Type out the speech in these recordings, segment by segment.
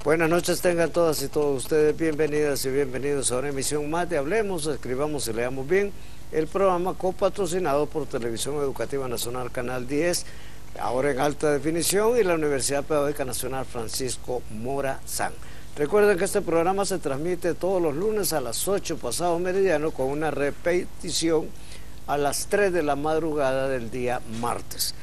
Buenas noches, tengan todas y todos ustedes bienvenidas y bienvenidos a una emisión más de Hablemos, Escribamos y Leamos Bien, el programa copatrocinado por Televisión Educativa Nacional Canal 10, ahora en alta definición, y la Universidad Pedagógica Nacional Francisco Morazán. Recuerden que este programa se transmite todos los lunes a las 8 pasado meridiano con una repetición a las 3 de la madrugada del día martes.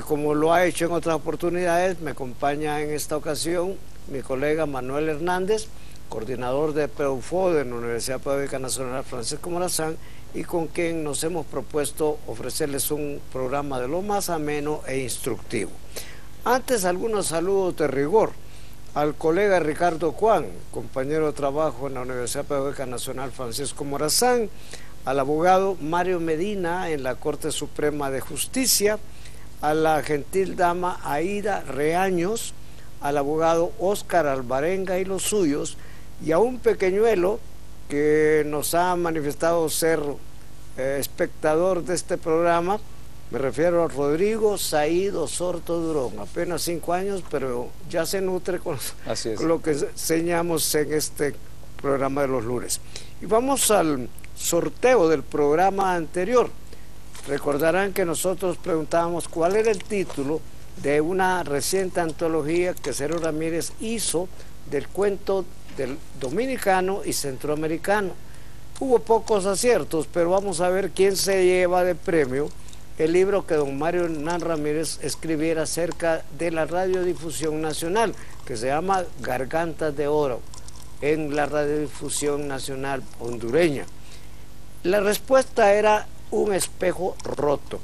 Como lo ha hecho en otras oportunidades, me acompaña en esta ocasión mi colega Manuel Hernández, coordinador de PEUFO de la Universidad Pedagógica Nacional Francisco Morazán, y con quien nos hemos propuesto ofrecerles un programa de lo más ameno e instructivo. Antes, algunos saludos de rigor al colega Ricardo Juan, compañero de trabajo en la Universidad Pedagógica Nacional Francisco Morazán, al abogado Mario Medina en la Corte Suprema de Justicia, a la gentil dama Aida Reaños, al abogado Óscar Alvarenga y los suyos, y a un pequeñuelo que nos ha manifestado ser espectador de este programa. Me refiero a Rodrigo Saíd Osorto Durón, apenas 5 años, pero ya se nutre con lo que enseñamos en este programa de los lunes. Y vamos al sorteo del programa anterior. Recordarán que nosotros preguntábamos cuál era el título de una reciente antología que Cero Ramírez hizo del cuento del dominicano y centroamericano. Hubo pocos aciertos, pero vamos a ver quién se lleva de premio el libro que don Mario Hernán Ramírez escribiera acerca de la radiodifusión nacional, que se llama Gargantas de Oro, en la radiodifusión nacional hondureña. La respuesta era Un espejo roto.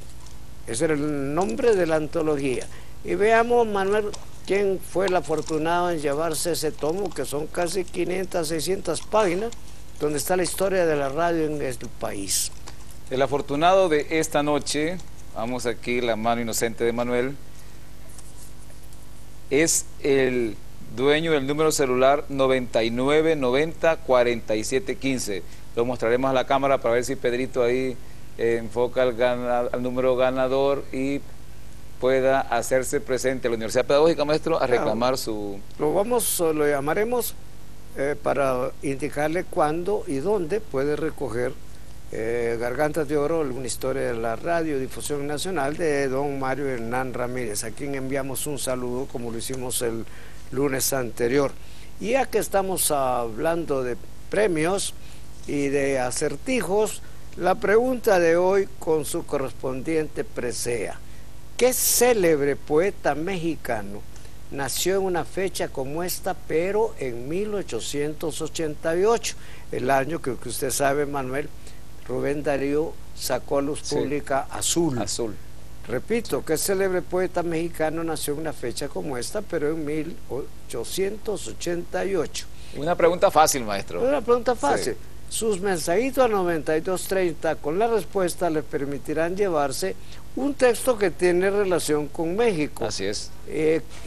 Ese era el nombre de la antología. Y veamos, Manuel, quién fue el afortunado en llevarse ese tomo, que son casi 500, 600 páginas, donde está la historia de la radio en el país. El afortunado de esta noche, vamos aquí, la mano inocente de Manuel, es el dueño del número celular 99904715. Lo mostraremos a la cámara para ver si Pedrito ahí enfoca al número ganador y pueda hacerse presente a la Universidad Pedagógica, maestro, a reclamar su... Lo llamaremos para indicarle cuándo y dónde puede recoger Gargantas de Oro, una historia de la radiodifusión nacional de don Mario Hernán Ramírez, a quien enviamos un saludo como lo hicimos el lunes anterior. Y ya que estamos hablando de premios y de acertijos, la pregunta de hoy con su correspondiente presea: ¿qué célebre poeta mexicano nació en una fecha como esta, pero en 1888, el año que usted sabe, Manuel, Rubén Darío sacó a luz pública Azul? Azul. Repito, ¿qué célebre poeta mexicano nació en una fecha como esta, pero en 1888? Una pregunta fácil, maestro. Una pregunta fácil. Sí. Sus mensajitos a 9230 con la respuesta les permitirán llevarse un texto que tiene relación con México. Así es.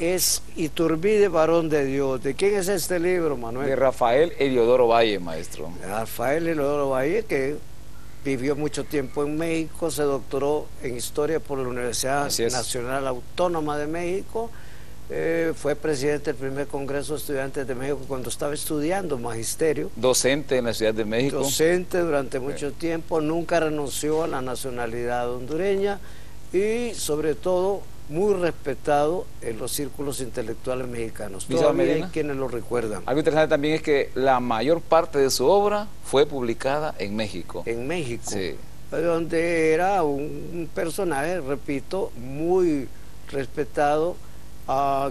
Es Iturbide, varón de Dios. ¿De quién es este libro, Manuel? De Rafael Heliodoro Valle, maestro. Rafael Heliodoro Valle, que vivió mucho tiempo en México, se doctoró en Historia por la Universidad Nacional Autónoma de México. Fue presidente del primer Congreso de Estudiantes de México cuando estaba estudiando magisterio. Docente en la Ciudad de México. Docente durante mucho tiempo, nunca renunció a la nacionalidad hondureña y sobre todo muy respetado en los círculos intelectuales mexicanos. Todavía hay quienes lo recuerdan. Algo interesante también es que la mayor parte de su obra fue publicada en México. En México, sí. Donde era un personaje, repito, muy respetado,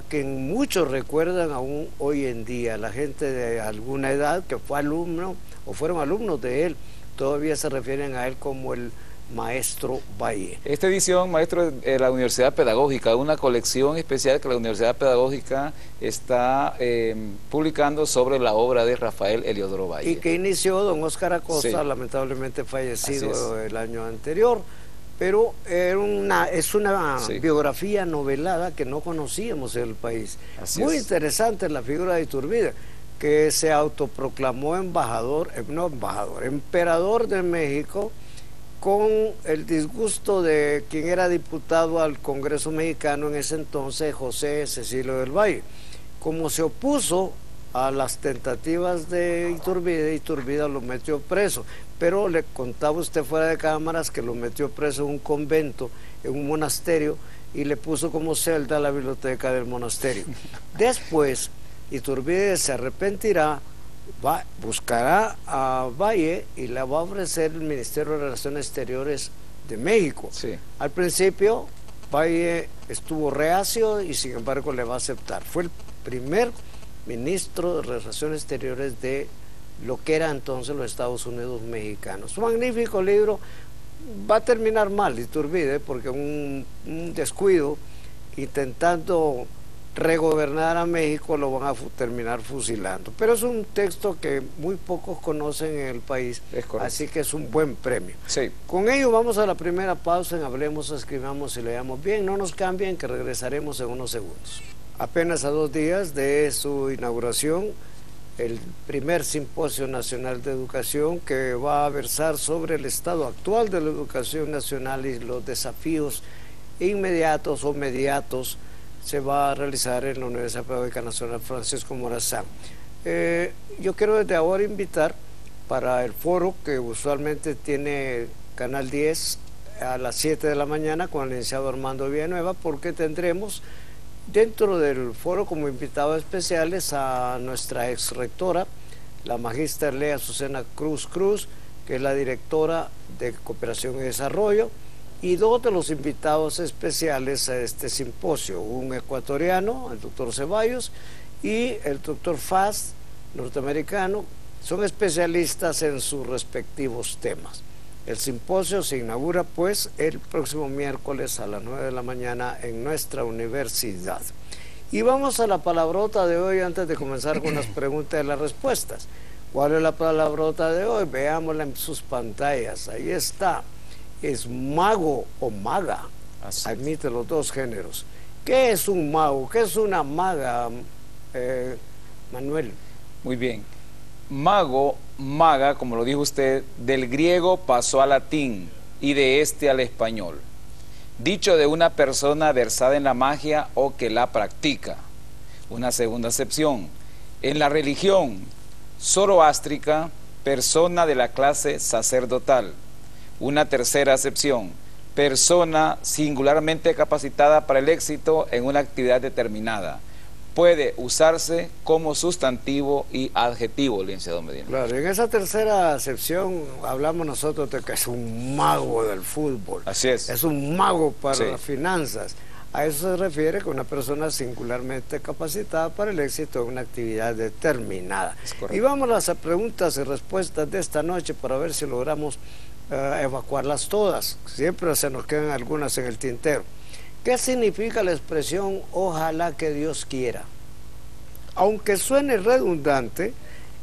que muchos recuerdan aún hoy en día. La gente de alguna edad que fue alumno o fueron alumnos de él, todavía se refieren a él como el maestro Valle. Esta edición, maestro, de la Universidad Pedagógica, una colección especial que la Universidad Pedagógica está publicando sobre la obra de Rafael Heliodoro Valle. Y que inició don Óscar Acosta, lamentablemente fallecido el año anterior. Pero es una biografía novelada que no conocíamos en el país. Muy interesante la figura de Iturbide, que se autoproclamó emperador de México, con el disgusto de quien era diputado al Congreso mexicano en ese entonces, José Cecilio del Valle. como se opuso a las tentativas de Iturbide, Iturbide lo metió preso, pero le contaba usted fuera de cámaras que lo metió preso en un convento, en un monasterio, y le puso como celda la biblioteca del monasterio. Después, Iturbide se arrepentirá, buscará a Valle y le va a ofrecer el Ministerio de Relaciones Exteriores de México. Sí. Al principio, Valle estuvo reacio y sin embargo le va a aceptar. Fue el primer ministro de Relaciones Exteriores de lo que era entonces los Estados Unidos mexicanos. Un magnífico libro. Va a terminar mal Iturbide porque un descuido intentando regobernar a México lo van a terminar fusilando, pero es un texto que muy pocos conocen en el país, así que es un buen premio. Sí. Con ello vamos a la primera pausa en Hablemos, Escribamos y Leamos Bien. No nos cambien, que regresaremos en unos segundos. Apenas a 2 días de su inauguración, el primer Simposio Nacional de Educación, que va a versar sobre el estado actual de la educación nacional y los desafíos inmediatos o mediatos, se va a realizar en la Universidad Pedagógica Nacional Francisco Morazán. Yo quiero desde ahora invitar para el foro que usualmente tiene Canal 10 a las 7 de la mañana con el licenciado Armando Villanueva, porque tendremos dentro del foro como invitados especiales a nuestra ex rectora, la magíster Lea Azucena Cruz Cruz, que es la directora de Cooperación y Desarrollo, y 2 de los invitados especiales a este simposio, un ecuatoriano, el doctor Ceballos, y el doctor Faz, norteamericano. Son especialistas en sus respectivos temas. El simposio se inaugura pues el próximo miércoles a las 9 de la mañana en nuestra universidad. Y vamos a la palabrota de hoy antes de comenzar con las preguntas y las respuestas. ¿Cuál es la palabrota de hoy? Veámosla en sus pantallas. Ahí está. Es mago o maga. Admite los 2 géneros. ¿Qué es un mago? ¿Qué es una maga, Manuel? Muy bien. Mago, maga, como lo dijo usted, del griego pasó al latín y de este al español. Dicho de una persona versada en la magia o que la practica. Una segunda acepción. En la religión zoroástrica, persona de la clase sacerdotal. Una tercera acepción. Persona singularmente capacitada para el éxito en una actividad determinada. Puede usarse como sustantivo y adjetivo, licenciado Medina. Claro, en esa tercera acepción hablamos nosotros de que es un mago del fútbol. Así es. Es un mago para Sí. las finanzas. A eso se refiere con una persona singularmente capacitada para el éxito en una actividad determinada. Es correcto. Y vamos a las preguntas y respuestas de esta noche para ver si logramos evacuarlas todas. Siempre se nos quedan algunas en el tintero. ¿Qué significa la expresión ojalá que Dios quiera? Aunque suene redundante,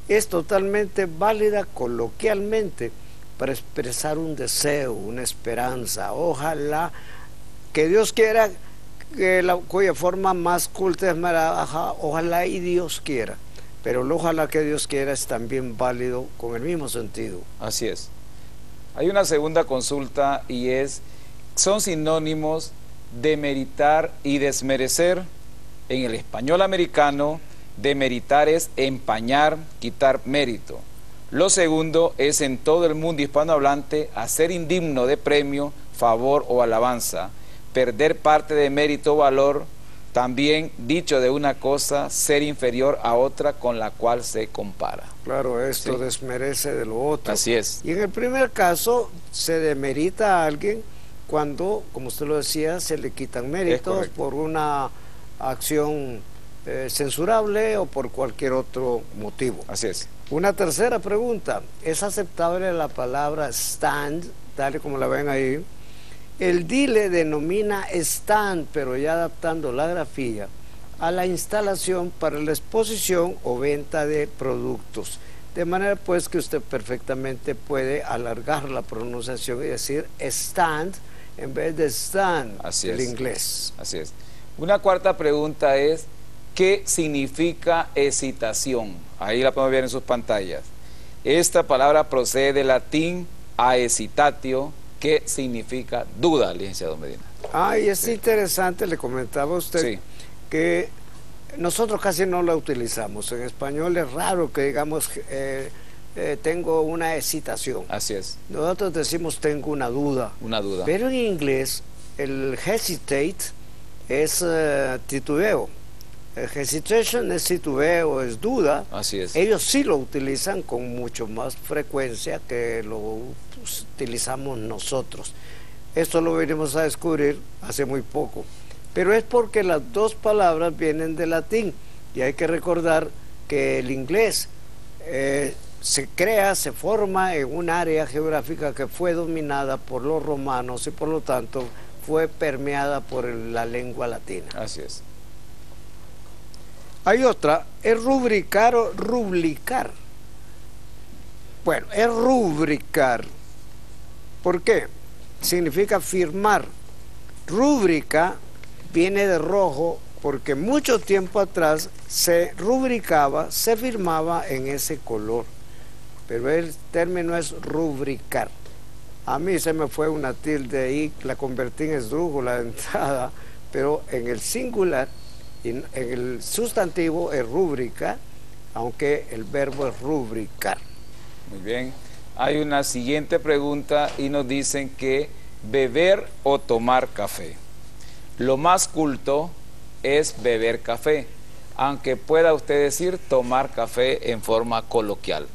es totalmente válida coloquialmente para expresar un deseo, una esperanza. Ojalá que Dios quiera, cuya forma más culta es ojalá y Dios quiera. Pero el ojalá que Dios quiera es también válido con el mismo sentido. Así es. Hay una segunda consulta y es, ¿son sinónimos demeritar y desmerecer? En el español americano, demeritar es empañar, quitar mérito. Lo segundo es en todo el mundo hispanohablante hacer indigno de premio, favor o alabanza, perder parte de mérito o valor, también dicho de una cosa, ser inferior a otra con la cual se compara. Claro, esto Sí. desmerece de lo otro. Así es. Y en el primer caso, se demerita a alguien cuando, como usted lo decía, se le quitan méritos por una acción censurable o por cualquier otro motivo. Así es. Una tercera pregunta, ¿es aceptable la palabra stand, tal y como la ven ahí? El DILE denomina stand, pero ya adaptando la grafía a la instalación para la exposición o venta de productos. De manera pues que usted perfectamente puede alargar la pronunciación y decir stand en vez de stand, Así el es. inglés. Así es. Una cuarta pregunta es, ¿qué significa excitación? Ahí la podemos ver en sus pantallas. Esta palabra procede del latín aexitatio, que significa duda, licenciado Medina. Y es interesante, le comentaba a usted Sí. que nosotros casi no la utilizamos. En español es raro que digamos tengo una excitación. Así es. Nosotros decimos tengo una duda. Una duda. Pero en inglés el hesitate es titubeo. El hesitation es titubeo, es duda. Así es. Ellos sí lo utilizan con mucho más frecuencia que lo utilizamos nosotros. Esto lo venimos a descubrir hace muy poco. Pero es porque las dos palabras vienen del latín. Y hay que recordar que el inglés se forma en un área geográfica que fue dominada por los romanos y por lo tanto fue permeada por la lengua latina. Así es. Hay otra, es rubricar o rubricar. Bueno, es rubricar. ¿Por qué? Significa firmar. Rúbrica viene de rojo porque mucho tiempo atrás se rubricaba, se firmaba en ese color. Pero el término es rubricar. A mí se me fue una tilde ahí, la convertí en esdrújula de entrada, pero en el singular, en el sustantivo es rúbrica, aunque el verbo es rubricar. Muy bien. Hay una siguiente pregunta y nos dicen que beber o tomar café. Lo más culto es beber café, aunque pueda usted decir tomar café en forma coloquial,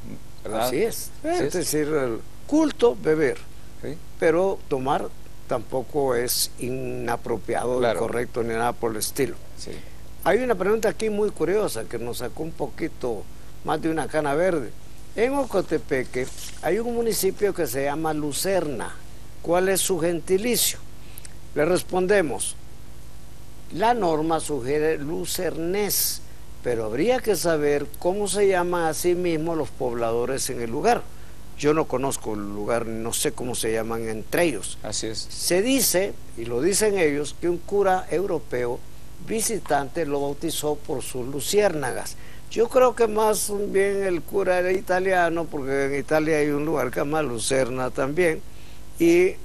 ¿verdad? Así es. Es decir, el culto, beber. ¿Sí? Pero tomar tampoco es inapropiado, claro, incorrecto, ni nada por el estilo. Sí. Hay una pregunta aquí muy curiosa que nos sacó un poquito más de una cana verde. En Ocotepeque hay un municipio que se llama Lucerna. ¿Cuál es su gentilicio? Le respondemos, la norma sugiere lucernés, pero habría que saber cómo se llaman a sí mismos los pobladores en el lugar. Yo no conozco el lugar, no sé cómo se llaman entre ellos. Así es. Se dice, y lo dicen ellos, que un cura europeo visitante lo bautizó por sus luciérnagas. Yo creo que más bien el cura era italiano, porque en Italia hay un lugar que se llama Lucerna también, y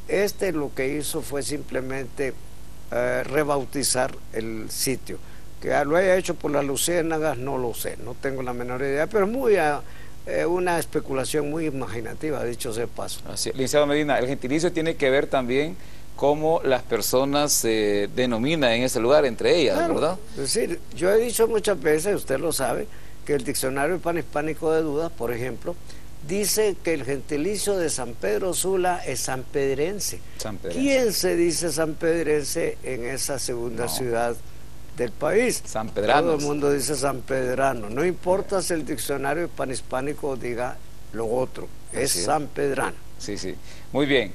lo que hizo fue simplemente rebautizar el sitio. Que lo haya hecho por las luciérnagas no lo sé, no tengo la menor idea, pero es muy una especulación muy imaginativa, dicho sea de paso. Así, licenciado Medina, el gentilicio tiene que ver también cómo las personas se denominan en ese lugar entre ellas, claro, ¿verdad? Es decir, yo he dicho muchas veces, usted lo sabe, que el diccionario panhispánico de dudas, por ejemplo, dice que el gentilicio de San Pedro Sula es sanpedrense. ¿Quién se dice sanpedrense en esa segunda ciudad del país? Sanpedranos. Todo el mundo dice sanpedrano. No importa si el diccionario panhispánico diga lo otro, es sanpedrano. Sí, sí. Muy bien.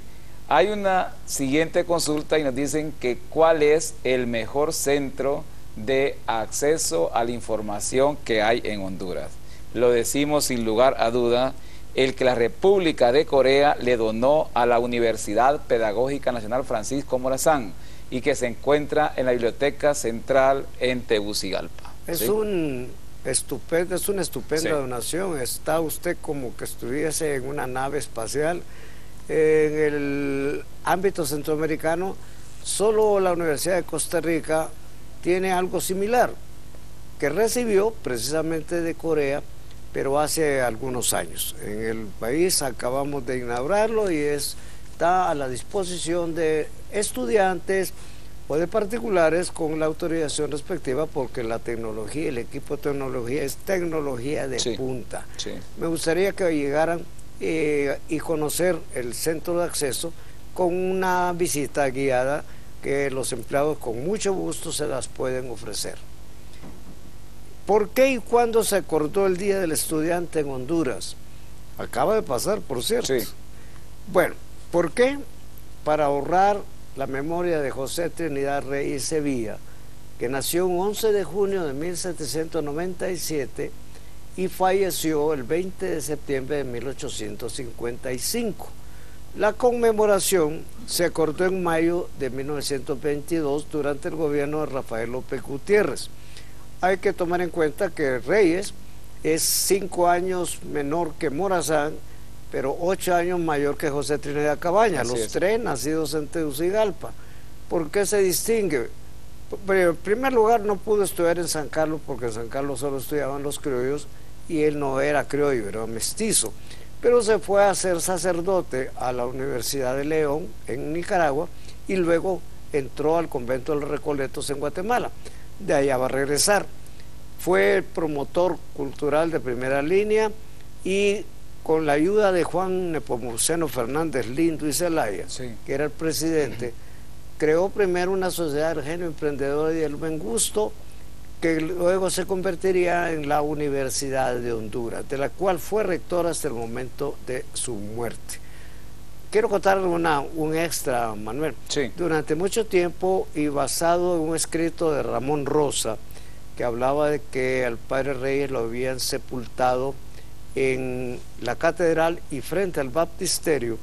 Hay una siguiente consulta y nos dicen que cuál es el mejor centro de acceso a la información que hay en Honduras. Lo decimos sin lugar a duda, el que la República de Corea le donó a la Universidad Pedagógica Nacional Francisco Morazán y que se encuentra en la Biblioteca Central en Tegucigalpa. Es ¿sí? una estupenda donación. Está usted como que estuviese en una nave espacial. En el ámbito centroamericano, solo la Universidad de Costa Rica tiene algo similar, que recibió precisamente de Corea, pero hace algunos años. En el país acabamos de inaugurarlo y está a la disposición de estudiantes o de particulares con la autorización respectiva, porque la tecnología, el equipo de tecnología es tecnología de punta. Sí. Me gustaría que llegaran y conocer el centro de acceso con una visita guiada que los empleados con mucho gusto se las pueden ofrecer. ¿Por qué y cuándo se acordó el Día del Estudiante en Honduras? Acaba de pasar, por cierto. Sí. Bueno, ¿por qué? Para ahorrar la memoria de José Trinidad Reyes Sevilla, que nació un 11 de junio de 1797 y falleció el 20 de septiembre de 1855. La conmemoración se acordó en mayo de 1922 durante el gobierno de Rafael López Gutiérrez. Hay que tomar en cuenta que Reyes es 5 años menor que Morazán, pero 8 años mayor que José Trinidad Cabañas, los tres nacidos en Tegucigalpa. ¿Por qué se distingue? Pero en primer lugar no pudo estudiar en San Carlos porque en San Carlos solo estudiaban los criollos y él no era criollo, era mestizo. Pero se fue a ser sacerdote a la Universidad de León en Nicaragua y luego entró al convento de los Recoletos en Guatemala. De allá va a regresar. Fue el promotor cultural de primera línea y con la ayuda de Juan Nepomuceno Fernández Lindo y Zelaya, sí, que era el presidente, creó primero una sociedad del genio emprendedor y del buen gusto, que luego se convertiría en la Universidad de Honduras, de la cual fue rector hasta el momento de su muerte. Quiero contar un extra, Manuel. Sí. Durante mucho tiempo, y basado en un escrito de Ramón Rosa, que hablaba de que al padre Reyes lo habían sepultado en la catedral y frente al baptisterio,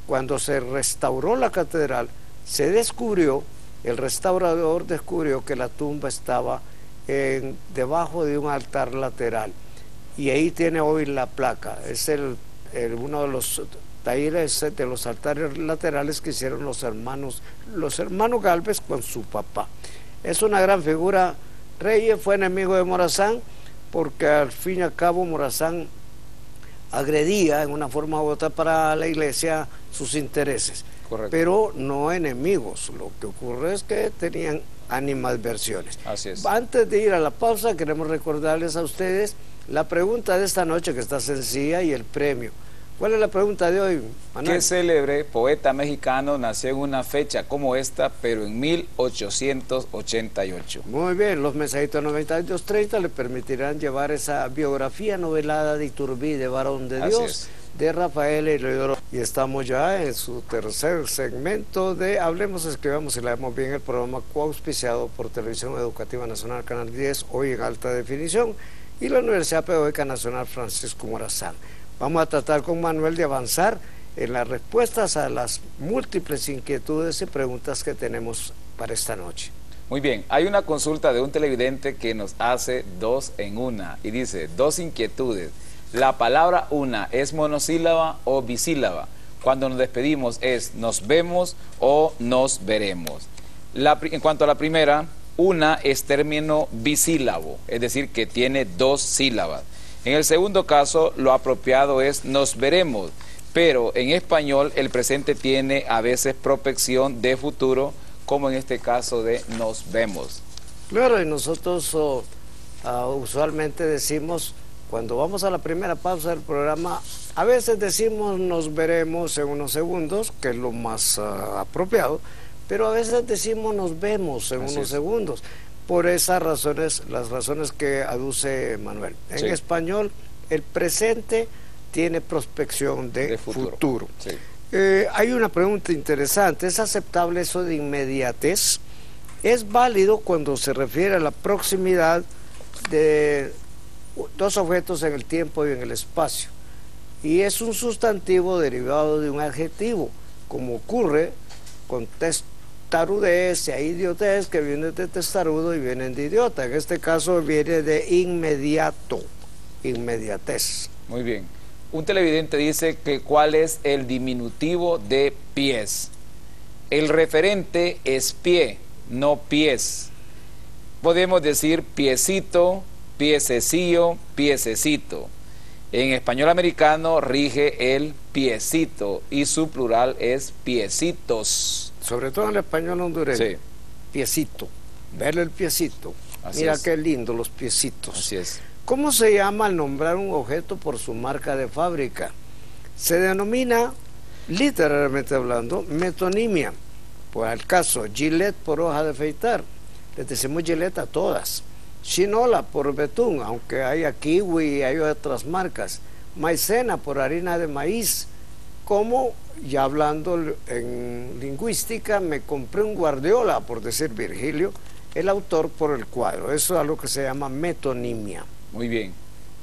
cuando se restauró la catedral, se descubrió, el restaurador descubrió que la tumba estaba debajo de un altar lateral, y ahí tiene hoy la placa. Es uno de los talleres de los altares laterales que hicieron los hermanos Gálvez con su papá. Es una gran figura. Reyes fue enemigo de Morazán porque al fin y al cabo Morazán agredía en una forma u otra para la iglesia sus intereses. Correcto. Pero no enemigos. Lo que ocurre es que tenían animadversiones. Así es. Antes de ir a la pausa, queremos recordarles a ustedes la pregunta de esta noche, que está sencilla, y el premio. ¿Cuál es la pregunta de hoy, Manuel? ¿Qué célebre poeta mexicano nació en una fecha como esta, pero en 1888? Muy bien, los mensajitos 9230 le permitirán llevar esa biografía novelada de Iturbide, varón de Dios, de Rafael Heliodoro. Y estamos ya en su tercer segmento de Hablemos, Escribamos y Leamos Bien, el programa coauspiciado por Televisión Educativa Nacional, Canal 10, hoy en alta definición, y la Universidad Pedagógica Nacional Francisco Morazán. Vamos a tratar con Manuel de avanzar en las respuestas a las múltiples inquietudes y preguntas que tenemos para esta noche. Muy bien, hay una consulta de un televidente que nos hace dos en una y dice, dos inquietudes. ¿La palabra una es monosílaba o bisílaba? Cuando nos despedimos es nos vemos o nos veremos. En cuanto a la primera, una es término bisílabo, es decir, que tiene dos sílabas. En el segundo caso, lo apropiado es nos veremos, pero en español el presente tiene a veces prospección de futuro, como en este caso de nos vemos. Claro, y nosotros usualmente decimos, cuando vamos a la primera pausa del programa, a veces decimos nos veremos en unos segundos, que es lo más apropiado, pero a veces decimos nos vemos en unos segundos. Por esas razones, las razones que aduce Manuel. En español, el presente tiene prospección de futuro. Sí. Hay una pregunta interesante. ¿Es aceptable eso de inmediatez? Es válido cuando se refiere a la proximidad de dos objetos en el tiempo y en el espacio. Y es un sustantivo derivado de un adjetivo, como ocurre con testarudez e idiotez, que vienen de testarudo y vienen de idiota. En este caso viene de inmediato, inmediatez. Muy bien. Un televidente dice que ¿cuál es el diminutivo de pies? El referente es pie, no pies. Podemos decir piecito, piececillo, piececito. En español americano rige el piecito y su plural es piecitos. Sobre todo en el español hondureño. Sí. Piecito, verle el piecito. Así Mira es. qué lindo los piecitos. Así es. ¿Cómo se llama al nombrar un objeto por su marca de fábrica? Se denomina, literalmente hablando, metonimia. Pues al caso, Gillette por hoja de afeitar. Les decimos Gillette a todas. Shinola por betún, aunque haya kiwi y hay otras marcas. Maicena por harina de maíz. Como, ya hablando en lingüística, me compré un Guardiola, por decir Virgilio, el autor por el cuadro. Eso es algo que se llama metonimia. Muy bien.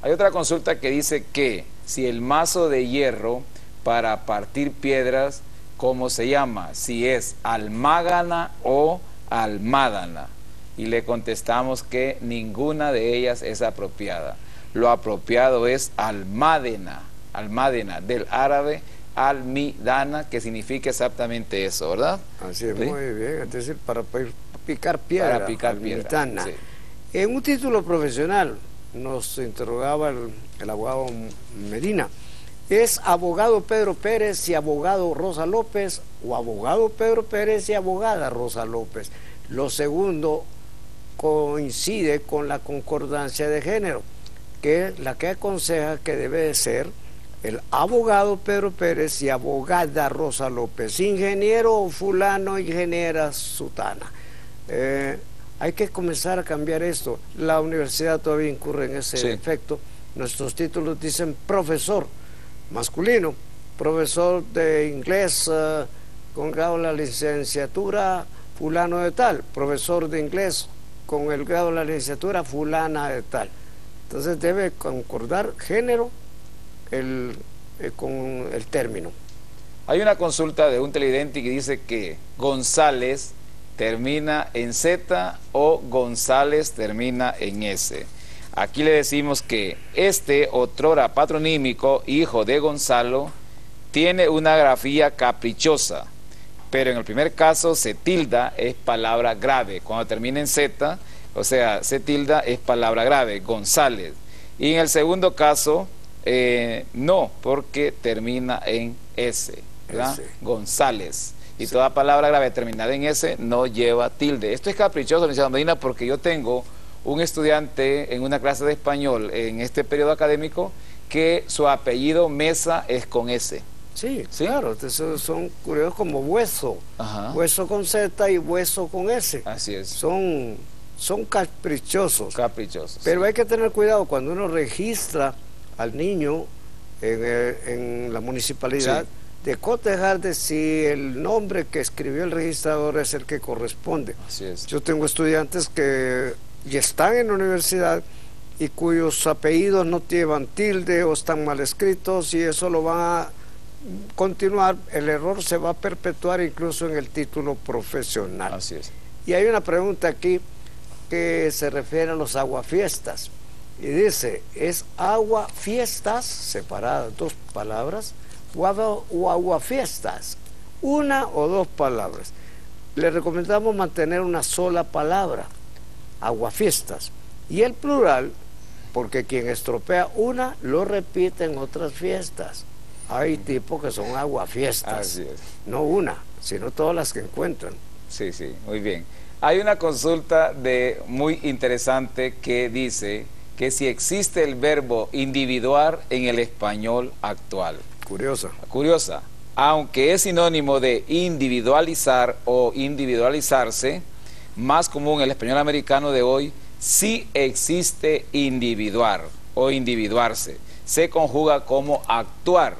Hay otra consulta que dice que si el mazo de hierro para partir piedras, ¿cómo se llama? Si es almágana o almádana. Y le contestamos que ninguna de ellas es apropiada. Lo apropiado es almádena, almádena, del árabe almidana, que significa exactamente eso, ¿verdad? Así es, ¿sí? muy bien, es decir, para picar piedra. Para picar piedra, sí. En un título profesional, nos interrogaba el abogado Medina, ¿es abogado Pedro Pérez y abogado Rosa López o abogado Pedro Pérez y abogada Rosa López? Lo segundo coincide con la concordancia de género, que es la que aconseja que debe de ser el abogado Pedro Pérez y abogada Rosa López, ingeniero fulano, ingeniera sutana. Hay que comenzar a cambiar esto. La universidad todavía incurre en ese defecto. Nuestros títulos dicen profesor masculino, profesor de inglés con grado de la licenciatura fulano de tal, profesor de inglés con el grado de la licenciatura fulana de tal. Entonces debe concordar género con el término. Hay una consulta de un televidente que dice que González termina en Z o González termina en S. Aquí le decimos que este otrora patronímico, hijo de Gonzalo, tiene una grafía caprichosa, pero en el primer caso se tilda es palabra grave. Cuando termina en Z, o sea, se tilda es palabra grave, González. Y en el segundo caso, no, porque termina en S, ¿verdad? González. Y toda palabra grave terminada en S no lleva tilde. Esto es caprichoso, licenciado Medina, porque yo tengo un estudiante en una clase de español en este periodo académico que su apellido Mesa es con S. Sí, claro, son curiosos como hueso. Ajá. Hueso con Z y hueso con S. Así es. Son caprichosos. Caprichosos. Pero hay que tener cuidado cuando uno registra al niño en la municipalidad, de cotejar de si el nombre que escribió el registrador es el que corresponde. Así es. Yo tengo estudiantes que ya están en la universidad y cuyos apellidos no llevan tilde o están mal escritos, y eso lo va a continuar, el error se va a perpetuar incluso en el título profesional. Así es. Y hay una pregunta aquí que se refiere a los aguafiestas y dice, ¿es aguafiestas separadas, dos palabras, o aguafiestas, una o dos palabras? Le recomendamos mantener una sola palabra, aguafiestas, y el plural, porque quien estropea una lo repite en otras fiestas. Hay tipos que son aguafiestas. Así es. No una, sino todas las que encuentran. Sí, sí, muy bien. Hay una consulta muy interesante que dice que si existe el verbo individuar en el español actual. Curiosa. Curiosa. Aunque es sinónimo de individualizar o individualizarse, más común en el español americano de hoy, sí existe individuar o individuarse. Se conjuga como actuar.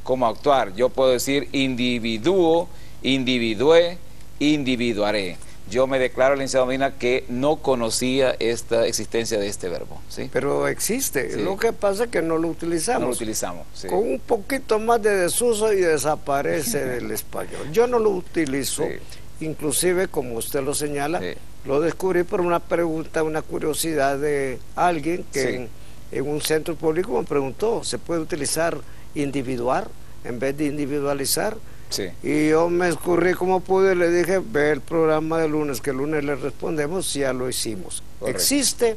Como actuar. Yo puedo decir individuo, individué, individuaré. Yo me declaro, licenciado Medina, que no conocía esta existencia de este verbo. ¿Sí? Pero existe. Sí. Lo que pasa es que no lo utilizamos. No lo utilizamos. Sí. Con un poquito más de desuso y desaparece del español. Yo no lo utilizo. Sí. Inclusive, como usted lo señala, lo descubrí por una pregunta, una curiosidad de alguien que en un centro público me preguntó, ¿se puede utilizar individuar en vez de individualizar? Sí. Y yo me escurrí como pude y le dije, ve el programa de lunes, que el lunes le respondemos, ya lo hicimos. Correcto. Existe,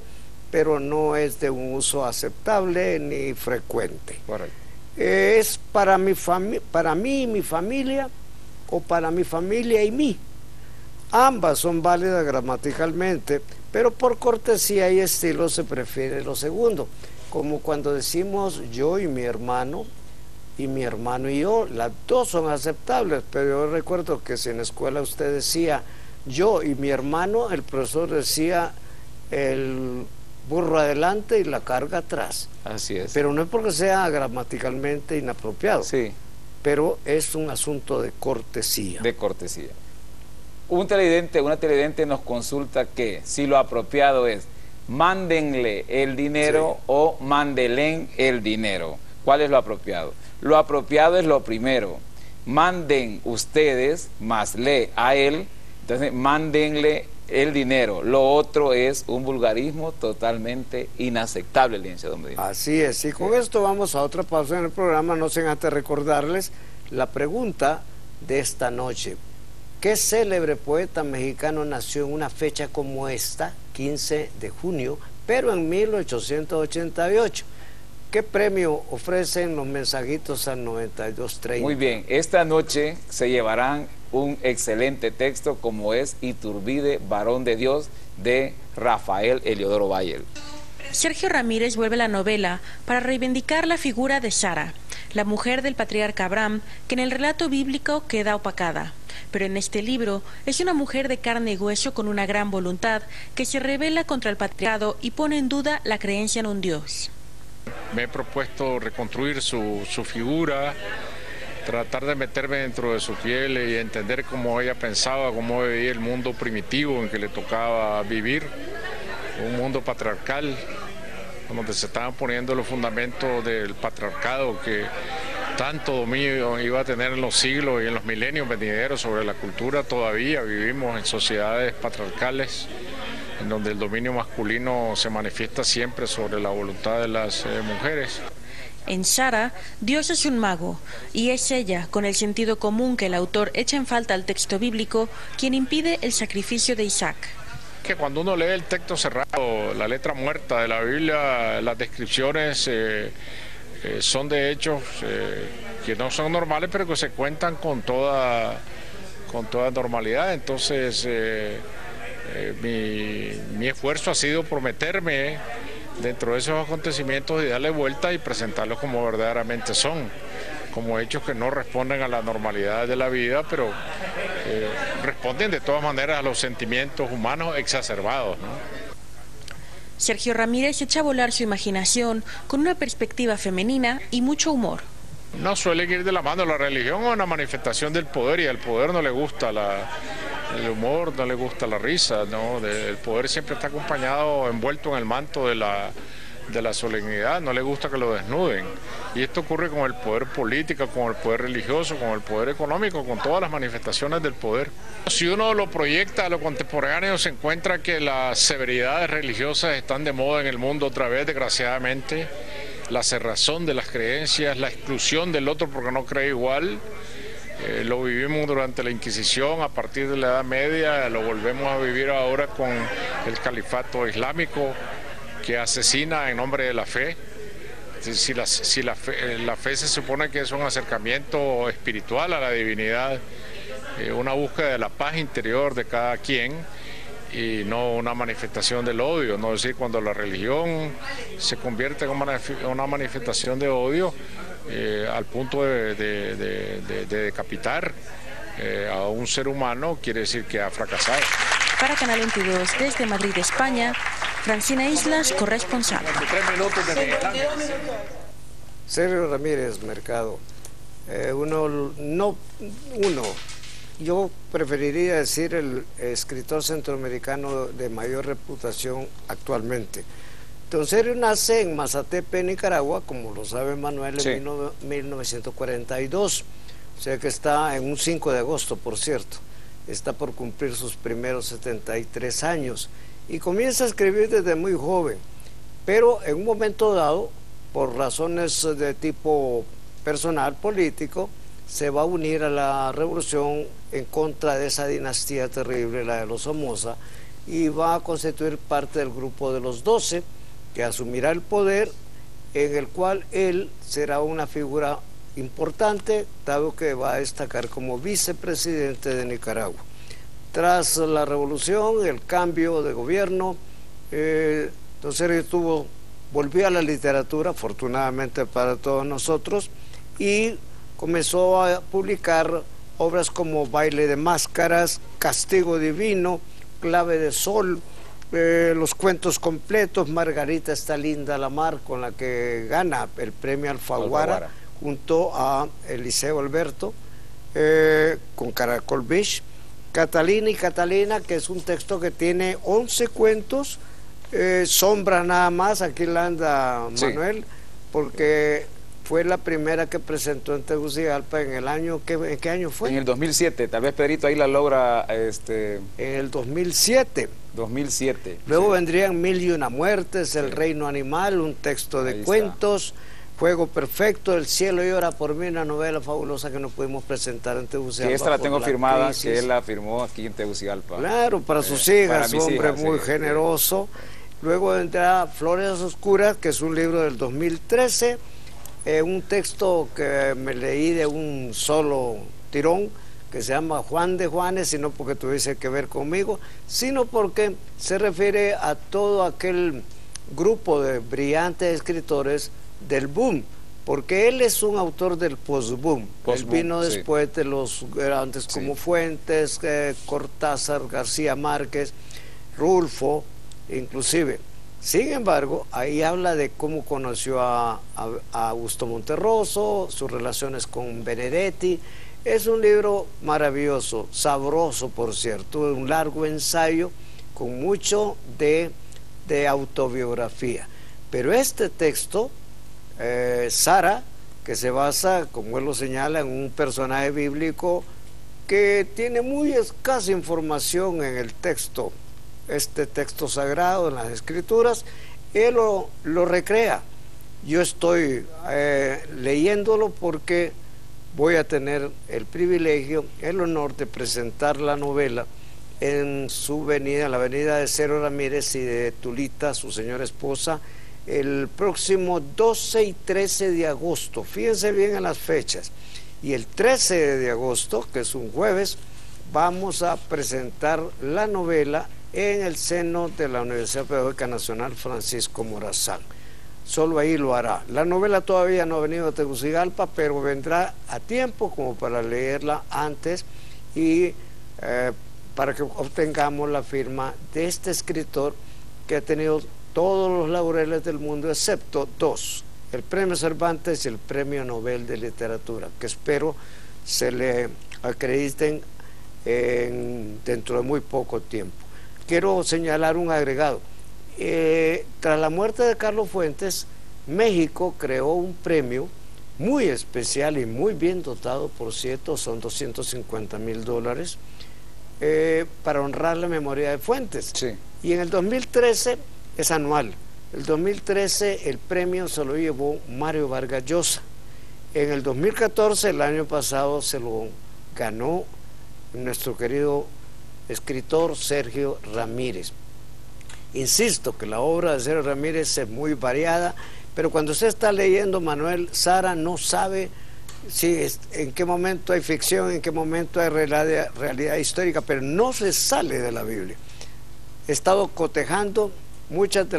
pero no es de un uso aceptable ni frecuente. Correcto. Es para mí y mi familia, o para mi familia y mí. Ambas son válidas gramaticalmente, pero por cortesía y estilo se prefiere lo segundo. Como cuando decimos yo y mi hermano y yo, las dos son aceptables, pero yo recuerdo que si en la escuela usted decía yo y mi hermano, el profesor decía el burro adelante y la carga atrás. Así es. Pero no es porque sea gramaticalmente inapropiado, pero es un asunto de cortesía. De cortesía. Una televidente nos consulta que si lo apropiado es mándenle el dinero o mándelen el dinero. ¿Cuál es lo apropiado? Lo apropiado es lo primero. Manden ustedes más le a él, entonces mándenle el dinero. Lo otro es un vulgarismo totalmente inaceptable, licenciado Medina. Así es, y con esto vamos a otra pausa en el programa, no sin antes recordarles La pregunta de esta noche: ¿qué célebre poeta mexicano nació en una fecha como esta, 15 de junio, pero en 1888? ¿Qué premio ofrecen los mensajitos al 9230? Muy bien, esta noche se llevarán un excelente texto como es Iturbide, varón de Dios, de Rafael Heliodoro Bayer. Sergio Ramírez vuelve a la novela para reivindicar la figura de Sara, la mujer del patriarca Abraham, que en el relato bíblico queda opacada. Pero en este libro es una mujer de carne y hueso con una gran voluntad que se rebela contra el patriarcado y pone en duda la creencia en un Dios. Me he propuesto reconstruir su figura, tratar de meterme dentro de su piel y entender cómo ella pensaba, cómo veía el mundo primitivo en que le tocaba vivir, un mundo patriarcal, donde se estaban poniendo los fundamentos del patriarcado que tanto dominio iba a tener en los siglos y en los milenios venideros sobre la cultura. Todavía vivimos en sociedades patriarcales, en donde el dominio masculino se manifiesta siempre sobre la voluntad de las mujeres. En Sara, Dios es un mago, y es ella, con el sentido común que el autor echa en falta al texto bíblico, quien impide el sacrificio de Isaac. Que cuando uno lee el texto cerrado, la letra muerta de la Biblia, las descripciones son de hechos que no son normales, pero que se cuentan con toda normalidad. Entonces, mi esfuerzo ha sido por meterme dentro de esos acontecimientos y darle vuelta y presentarlos como verdaderamente son, como hechos que no responden a la normalidad de la vida, pero responden de todas maneras a los sentimientos humanos exacerbados, ¿no? Sergio Ramírez echa a volar su imaginación con una perspectiva femenina y mucho humor. No suele ir de la mano la religión o una manifestación del poder, y al poder no le gusta el humor, no le gusta la risa, ¿no? El poder siempre está acompañado, envuelto en el manto de la solemnidad, no le gusta que lo desnuden. Y esto ocurre con el poder político, con el poder religioso, con el poder económico, con todas las manifestaciones del poder. Si uno lo proyecta a lo contemporáneo, se encuentra que las severidades religiosas están de moda en el mundo otra vez, desgraciadamente. La cerrazón de las creencias, la exclusión del otro porque no cree igual. Lo vivimos durante la Inquisición, a partir de la Edad Media, lo volvemos a vivir ahora con el califato islámico, que asesina en nombre de la fe. Si la fe se supone que es un acercamiento espiritual a la divinidad, una búsqueda de la paz interior de cada quien y no una manifestación del odio, ¿no? Es decir, cuando la religión se convierte en una manifestación de odio al punto de decapitar a un ser humano, quiere decir que ha fracasado. Para Canal 22, desde Madrid, España, Francina Islas, corresponsal. Sergio Ramírez Mercado, yo preferiría decir el escritor centroamericano de mayor reputación actualmente. Don Sergio nace en Mazatepe, Nicaragua, como lo sabe Manuel, en 1942, o sea que está en un 5 de agosto, por cierto. Está por cumplir sus primeros 73 años y comienza a escribir desde muy joven, pero en un momento dado, por razones de tipo personal, político, se va a unir a la revolución en contra de esa dinastía terrible, la de los Somoza, y va a constituir parte del grupo de los 12, que asumirá el poder, en el cual él será una figura importante, dado que va a destacar como vicepresidente de Nicaragua. Tras la revolución, el cambio de gobierno, don Sergio volvió a la literatura, afortunadamente para todos nosotros, y comenzó a publicar obras como Baile de Máscaras, Castigo Divino, Clave de Sol, los cuentos completos, Margarita está linda la mar, con la que gana el premio Alfaguara, junto a Eliseo Alberto, con Caracol Beach, Catalina y Catalina, que es un texto que tiene 11 cuentos, Sombra nada más, aquí la anda Manuel, sí, porque fue la primera que presentó en Tegucigalpa en el año, ¿en qué año fue? En el 2007, tal vez Pedrito ahí la logra... En el 2007. 2007. Luego vendrían Mil y una muertes, El reino animal, un texto de ahí cuentos, Juego Perfecto, El cielo llora por mí, una novela fabulosa que no pudimos presentar en Tegucigalpa. Que esta la tengo firmada, crisis. que él la firmó aquí en Tegucigalpa. Claro, para sus hijas, un hombre hijas, muy sí, generoso. Luego vendrá Flores Oscuras, que es un libro del 2013, un texto que me leí de un solo tirón, que se llama Juan de Juanes, y no porque tuviese que ver conmigo, sino porque se refiere a todo aquel grupo de brillantes escritores del boom, porque él es un autor del post-boom. Él vino después de los grandes como Fuentes, Cortázar, García Márquez, Rulfo, inclusive. Sin embargo, ahí habla de cómo conoció a Augusto Monterroso, sus relaciones con Benedetti. Es un libro maravilloso, sabroso, por cierto, un largo ensayo con mucho de autobiografía. Pero este texto, Sara, que se basa, como él lo señala, en un personaje bíblico que tiene muy escasa información en el texto, este texto sagrado en las Escrituras, él lo recrea. Yo estoy leyéndolo porque voy a tener el privilegio, el honor de presentar la novela en su venida, la avenida de Cero Ramírez y de Tulita, su señora esposa, el próximo 12 y 13 de agosto. Fíjense bien en las fechas. Y el 13 de agosto, que es un jueves, vamos a presentar la novela en el seno de la Universidad Pedagógica Nacional Francisco Morazán. Solo ahí lo hará. La novela todavía no ha venido a Tegucigalpa, pero vendrá a tiempo como para leerla antes y para que obtengamos la firma de este escritor que ha tenido todos los laureles del mundo, excepto dos: el Premio Cervantes y el Premio Nobel de Literatura, que espero se le acrediten dentro de muy poco tiempo. Quiero señalar un agregado. Tras la muerte de Carlos Fuentes, México creó un premio muy especial y muy bien dotado, por cierto, son $250,000, para honrar la memoria de Fuentes. Sí. Y en el 2013 es anual. El 2013 el premio se lo llevó Mario Vargas Llosa. En el 2014, el año pasado, se lo ganó nuestro querido escritor Sergio Ramírez. Insisto que la obra de Sergio Ramírez es muy variada, pero cuando usted está leyendo, Manuel, Sara no sabe en qué momento hay ficción, en qué momento hay realidad histórica, pero no se sale de la Biblia. He estado cotejando muchas de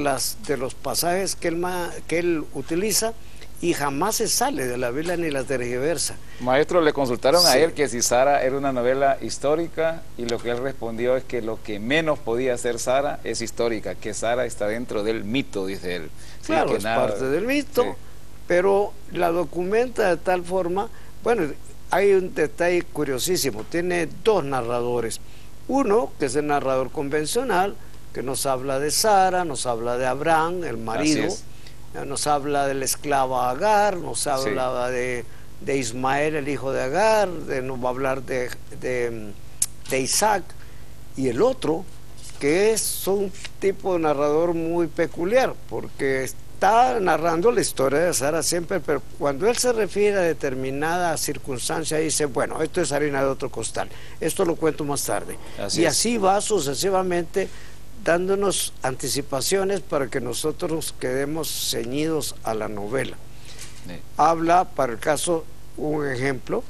los pasajes que él utiliza y jamás se sale de la Biblia ni las tergiversa. Maestro, le consultaron a él que si Sara era una novela histórica, y lo que él respondió es que lo que menos podía hacer Sara es histórica, que Sara está dentro del mito, dice él. Sí, claro, que es parte del mito, sí, pero la documenta de tal forma. Bueno, hay un detalle curiosísimo, tiene dos narradores. Uno, que es el narrador convencional, que nos habla de Sara, nos habla de Abraham, el marido, nos habla del esclavo Agar, nos habla de Ismael, el hijo de Agar, nos va a hablar de Isaac. Y el otro, que es un tipo de narrador muy peculiar, porque está narrando la historia de Sara siempre, pero cuando él se refiere a determinada circunstancia, dice, bueno, esto es harina de otro costal, esto lo cuento más tarde. Así va sucesivamente, dándonos anticipaciones para que nosotros nos quedemos ceñidos a la novela. Sí. Habla, para el caso, un ejemplo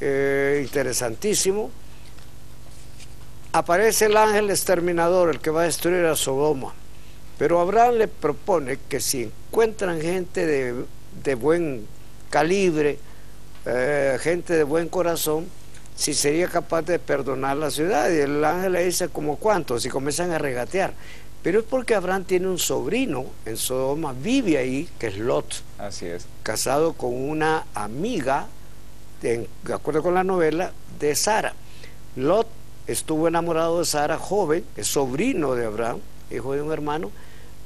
interesantísimo. Aparece el ángel exterminador, el que va a destruir a Sodoma, pero Abraham le propone que si encuentran gente de buen calibre, gente de buen corazón, si sería capaz de perdonar la ciudad. Y el ángel le dice, ¿como cuántos? Y comienzan a regatear. Pero es porque Abraham tiene un sobrino en Sodoma, vive ahí, que es Lot. Así es. Casado con una amiga, de acuerdo con la novela, de Sara. Lot estuvo enamorado de Sara, joven, es sobrino de Abraham, hijo de un hermano,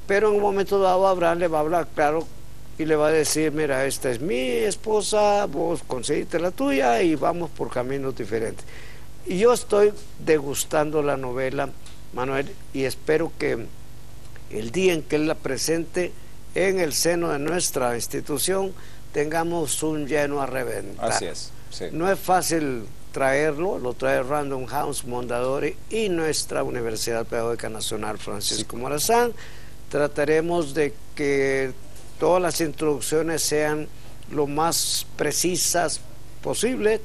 pero en un momento dado Abraham le va a hablar claro y le va a decir, mira, esta es mi esposa, vos conseguiste la tuya y vamos por caminos diferentes. Y yo estoy degustando la novela, Manuel, y espero que el día en que él la presente en el seno de nuestra institución tengamos un lleno a reventar. Así es. Sí. No es fácil traerlo, lo trae Random House Mondadori y nuestra Universidad Pedagógica Nacional Francisco Morazán. Trataremos de que todas las introducciones sean lo más precisas posible.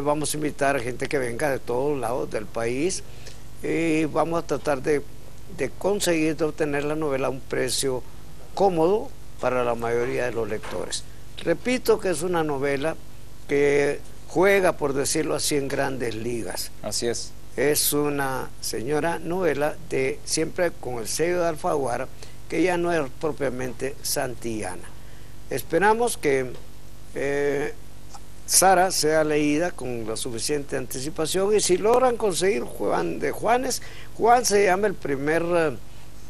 Vamos a invitar a gente que venga de todos lados del país y vamos a tratar de conseguir de obtener la novela a un precio cómodo para la mayoría de los lectores. Repito que es una novela que juega, por decirlo así, en grandes ligas. Así es. Es una señora novela de siempre con el sello de Alfaguara, que ya no es propiamente santillana. Esperamos que Sara sea leída con la suficiente anticipación, y si logran conseguir Juan de Juanes, Juan se llama el primer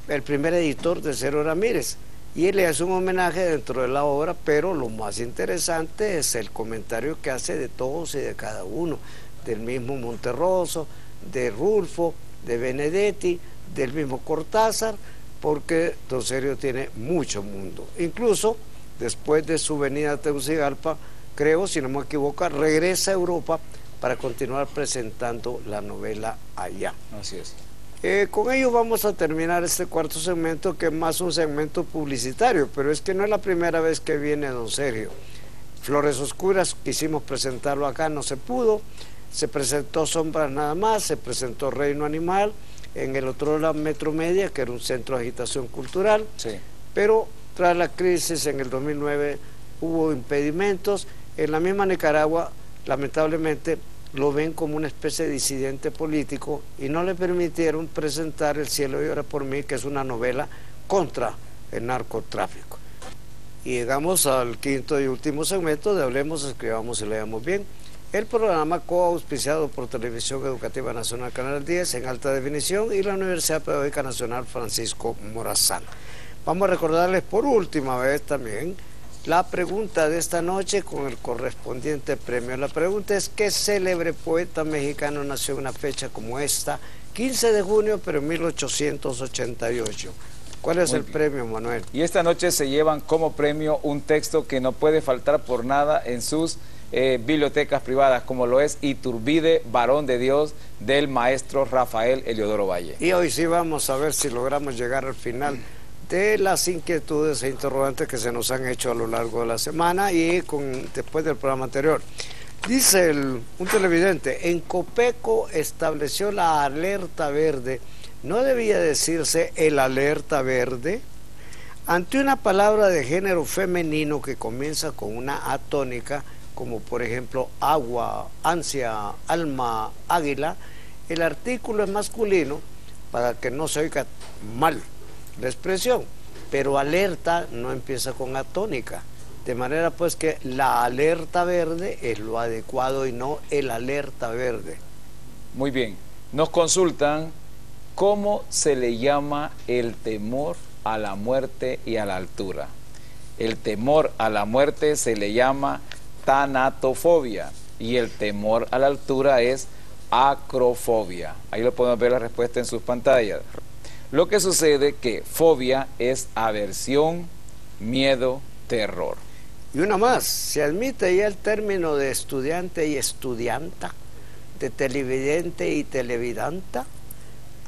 editor de Cero Ramírez, y él le hace un homenaje dentro de la obra, pero lo más interesante es el comentario que hace de todos y de cada uno, del mismo Monterroso, de Rulfo, de Benedetti, del mismo Cortázar, porque Don Sergio tiene mucho mundo. Incluso después de su venida a Tegucigalpa, creo, si no me equivoco, regresa a Europa para continuar presentando la novela allá. Así es. Con ello vamos a terminar este cuarto segmento, que es más un segmento publicitario, pero es que no es la primera vez que viene Don Sergio. Flores Oscuras, quisimos presentarlo acá, no se pudo. Se presentó Sombras nada más, se presentó Reino Animal, en el otro lado Metromedia, que era un centro de agitación cultural, Sí. pero tras la crisis en el 2009 hubo impedimentos. En la misma Nicaragua, lamentablemente, lo ven como una especie de disidente político y no le permitieron presentar El cielo llora por mí, que es una novela contra el narcotráfico. Y llegamos al quinto y último segmento de Hablemos, Escribamos y Leamos Bien, el programa coauspiciado por Televisión Educativa Nacional Canal 10 en alta definición y la Universidad Pedagógica Nacional Francisco Morazán. Vamos a recordarles por última vez también la pregunta de esta noche con el correspondiente premio. La pregunta es: ¿qué célebre poeta mexicano nació en una fecha como esta, 15 de junio, pero en 1888? ¿Cuál es el premio, Manuel? Y esta noche se llevan como premio un texto que no puede faltar por nada en sus bibliotecas privadas, como lo es Iturbide, Varón de Dios, del maestro Rafael Eliodoro Valle. Y hoy sí vamos a ver si logramos llegar al final de las inquietudes e interrogantes que se nos han hecho a lo largo de la semana y después del programa anterior. Dice un televidente: en Copeco estableció la alerta verde. ¿No debía decirse el alerta verde? Ante una palabra de género femenino que comienza con una A tónica, como por ejemplo agua, ansia, alma, águila, el artículo es masculino para que no se oiga mal la expresión, pero alerta no empieza con A tónica, de manera pues que la alerta verde es lo adecuado y no el alerta verde. Muy bien, nos consultan cómo se le llama el temor a la muerte y a la altura. El temor a la muerte se le llama tanatofobia y el temor a la altura es acrofobia. Ahí lo podemos ver la respuesta en sus pantallas. Lo que sucede que fobia es aversión, miedo, terror. Y una más, se admite ya el término de estudiante y estudianta, de televidente y televidanta.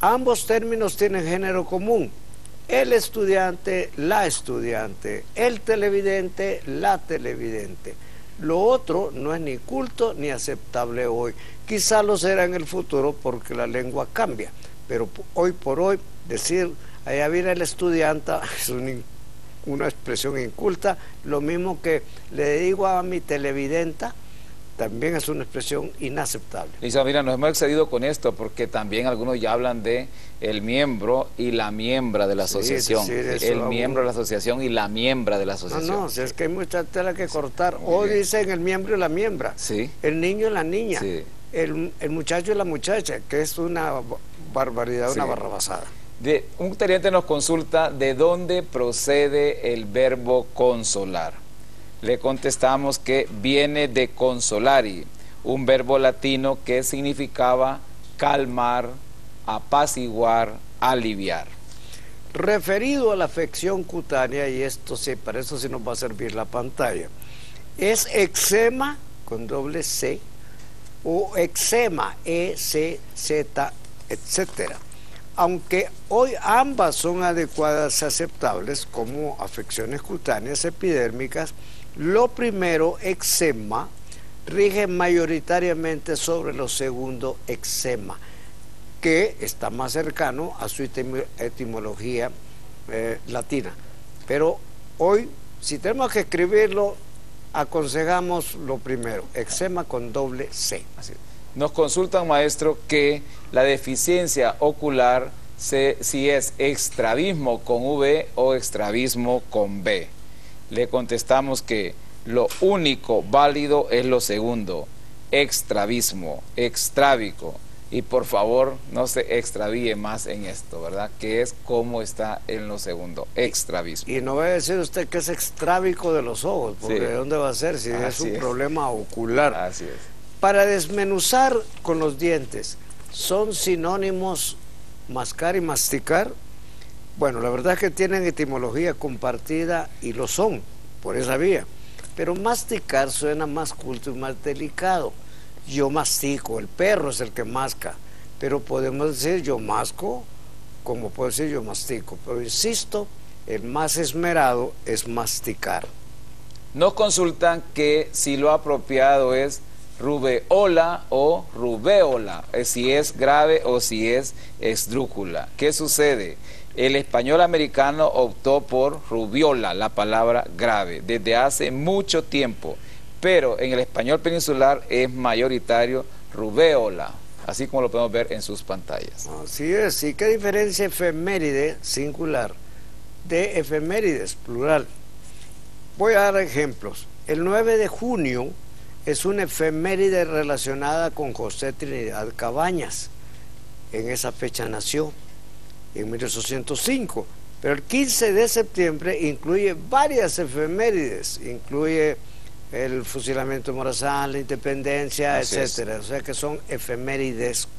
Ambos términos tienen género común: el estudiante, la estudiante, el televidente, la televidente. Lo otro no es ni culto ni aceptable hoy. Quizá lo será en el futuro porque la lengua cambia, pero hoy por hoy decir allá viene el estudiante es una expresión inculta. Lo mismo que le digo a mi televidenta, también es una expresión inaceptable. Lisa, mira, nos hemos excedido con esto porque también algunos ya hablan de el miembro y la miembra de la asociación. El miembro de la asociación y la miembra de la asociación. No, si es que hay mucha tela que cortar. Hoy dicen el miembro y la miembra, sí, el niño y la niña, sí, el muchacho y la muchacha, que es una barbaridad, sí, una barrabasada. Un cliente nos consulta de dónde procede el verbo consolar. Le contestamos que viene de consolari, un verbo latino que significaba calmar, apaciguar, aliviar. referido a la afección cutánea, y esto sí, para eso sí nos va a servir la pantalla, es eczema con doble C o eczema, E-C-Z, etcétera. Aunque hoy ambas son adecuadas y aceptables como afecciones cutáneas epidérmicas, lo primero, eczema, rige mayoritariamente sobre lo segundo, eczema, que está más cercano a su etimología latina. Pero hoy, si tenemos que escribirlo, aconsejamos lo primero, eczema con doble C. Así es. Nos consultan, maestro, que la deficiencia ocular, si es estrabismo con V o estrabismo con B. Le contestamos que lo único válido es lo segundo, estrabismo, extrábico. Y por favor, no se extravíe más en esto, ¿verdad? Que es como está en lo segundo, extravismo. Y no va a decir usted que es extrábico de los ojos, porque sí. ¿De dónde va a ser si es un problema ocular? Así es. Para desmenuzar con los dientes, ¿son sinónimos mascar y masticar? Bueno, la verdad es que tienen etimología compartida y lo son, por esa vía. Pero masticar suena más culto y más delicado. Yo mastico, el perro es el que masca, pero podemos decir yo masco, como puedo decir yo mastico, pero insisto, el más esmerado es masticar. Nos consultan que si lo apropiado es rubeola o rubeola, si es grave o si es esdrújula. ¿Qué sucede? El español americano optó por rubiola, la palabra grave, desde hace mucho tiempo. Pero en el español peninsular es mayoritario rubeola, así como lo podemos ver en sus pantallas. Así es. ¿Y qué diferencia efeméride singular de efemérides plural? Voy a dar ejemplos. El 9 de junio es una efeméride relacionada con José Trinidad Cabañas. En esa fecha nació, en 1805. Pero el 15 de septiembre incluye varias efemérides, incluye el fusilamiento de Morazán, la independencia, etcétera. O sea que son efemérides,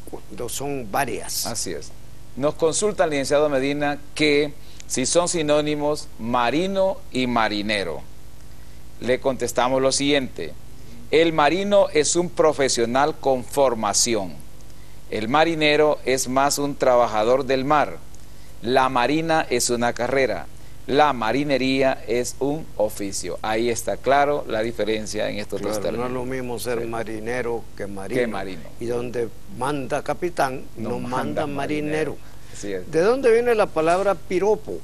son varias. Así es. Nos consulta el licenciado Medina que si son sinónimos marino y marinero. Le contestamos lo siguiente: el marino es un profesional con formación. El marinero es más un trabajador del mar. La marina es una carrera. La marinería es un oficio. Ahí está claro la diferencia en estos dos términos. No es lo mismo ser marinero que marino. Y donde manda capitán, no manda marinero. Así es. ¿De dónde viene la palabra piropo?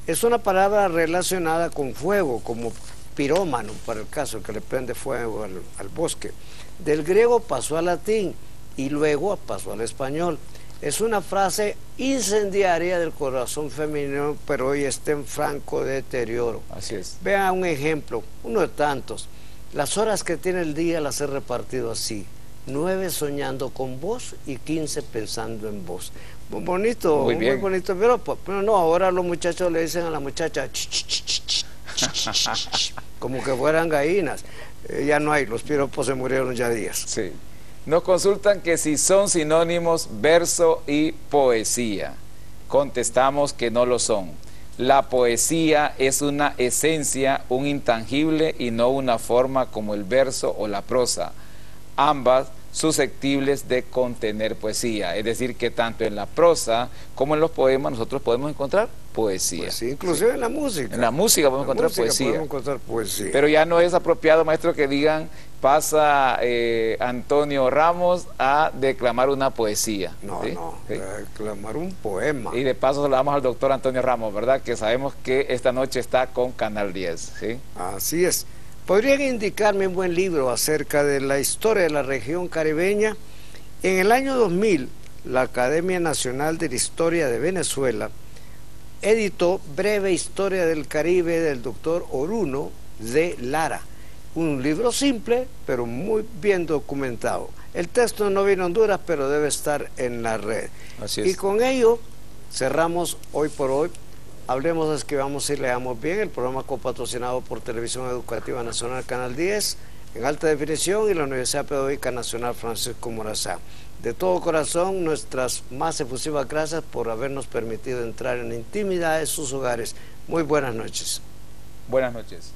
Es una palabra relacionada con fuego, como pirómano, para el caso que le prende fuego al bosque. Del griego pasó al latín y luego pasó al español. Es una frase incendiaria del corazón femenino, pero hoy está en franco deterioro. Así es. Vean un ejemplo, uno de tantos. Las horas que tiene el día las he repartido así: 9 soñando con vos y 15 pensando en vos. Muy bonito, muy bonito, pero no, ahora los muchachos le dicen a la muchacha como que fueran gallinas. Ya no hay, los piropos se murieron ya días. Sí. Nos consultan que si son sinónimos verso y poesía. Contestamos que no lo son. La poesía es una esencia, un intangible y no una forma como el verso o la prosa. Ambas susceptibles de contener poesía. Es decir, que tanto en la prosa como en los poemas nosotros podemos encontrar poesía. Pues sí, inclusive en la música. En la música podemos encontrar poesía. Podemos encontrar poesía. Pero ya no es apropiado, maestro, que digan pasa Antonio Ramos a declamar una poesía. No, ¿sí? no, ¿sí? declamar un poema. Y de paso saludamos al doctor Antonio Ramos, ¿verdad? Que sabemos que esta noche está con Canal 10, ¿sí? Así es. ¿Podrían indicarme un buen libro acerca de la historia de la región caribeña? En el año 2000, la Academia Nacional de la Historia de Venezuela editó Breve Historia del Caribe del doctor Oruno de Lara. Un libro simple, pero muy bien documentado. El texto no viene a Honduras, pero debe estar en la red. Así es. Y con ello cerramos hoy por hoy. Hablemos, escribamos y leamos bien, el programa copatrocinado por Televisión Educativa Nacional Canal 10, en alta definición y la Universidad Pedagógica Nacional Francisco Morazán. De todo corazón, nuestras más efusivas gracias por habernos permitido entrar en la intimidad de sus hogares. Muy buenas noches. Buenas noches.